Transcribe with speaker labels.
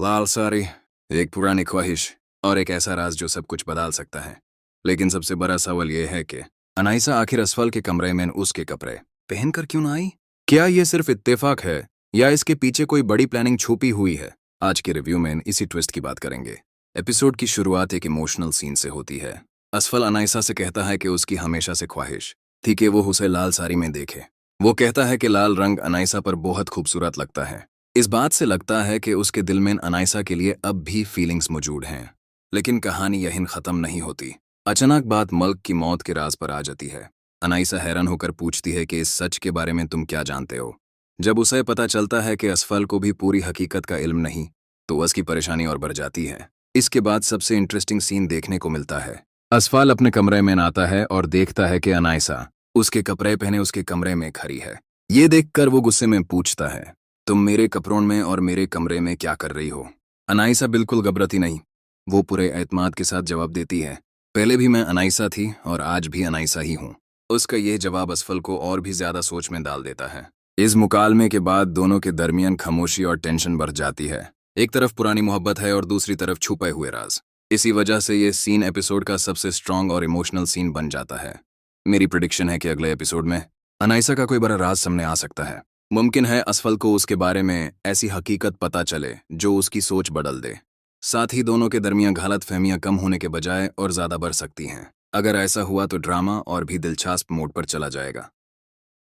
Speaker 1: लाल साड़ी, एक पुरानी ख्वाहिश और एक ऐसा राज जो सब कुछ बदल सकता है। लेकिन सबसे बड़ा सवाल यह है कि अनाइसा आखिर असफल के कमरे में उसके कपड़े पहनकर क्यों ना आई? क्या ये सिर्फ इत्तेफाक है या इसके पीछे कोई बड़ी प्लानिंग छुपी हुई है? आज के रिव्यू में इसी ट्विस्ट की बात करेंगे। एपिसोड की शुरुआत एक इमोशनल सीन से होती है। असफल अनाइसा से कहता है कि उसकी हमेशा से ख्वाहिश थी कि वो उसे लाल साड़ी में देखे। वो कहता है कि लाल रंग अनाइसा पर बहुत खूबसूरत लगता है। इस बात से लगता है कि उसके दिल में अनाइसा के लिए अब भी फीलिंग्स मौजूद हैं। लेकिन कहानी यहीं खत्म नहीं होती। अचानक बात मल्क की मौत के राज पर आ जाती है। अनाइसा हैरान होकर पूछती है कि इस सच के बारे में तुम क्या जानते हो? जब उसे पता चलता है कि असफल को भी पूरी हकीकत का इल्म नहीं, तो उसकी परेशानी और बढ़ जाती है। इसके बाद सबसे इंटरेस्टिंग सीन देखने को मिलता है। असफल अपने कमरे में आता है और देखता है कि अनाइसा उसके कपड़े पहने उसके कमरे में खड़ी है। ये देखकर वो गुस्से में पूछता है, तुम मेरे कपड़ों में और मेरे कमरे में क्या कर रही हो? अनाइसा बिल्कुल घबराती नहीं। वो पूरे एतमाद के साथ जवाब देती है, पहले भी मैं अनाइसा थी और आज भी अनाइसा ही हूँ। उसका ये जवाब असफल को और भी ज्यादा सोच में डाल देता है। इस मुकालमे के बाद दोनों के दरमियान खामोशी और टेंशन बढ़ जाती है। एक तरफ पुरानी मोहब्बत है और दूसरी तरफ छुपे हुए राज। इसी वजह से ये सीन एपिसोड का सबसे स्ट्रांग और इमोशनल सीन बन जाता है। मेरी प्रिडिक्शन है कि अगले एपिसोड में अनाइसा का कोई बड़ा राज सामने आ सकता है। मुमकिन है असफल को उसके बारे में ऐसी हकीकत पता चले जो उसकी सोच बदल दे। साथ ही दोनों के दरमियान गलतफहमियां कम होने के बजाय और ज्यादा बढ़ सकती हैं। अगर ऐसा हुआ तो ड्रामा और भी दिलचस्प मोड पर चला जाएगा।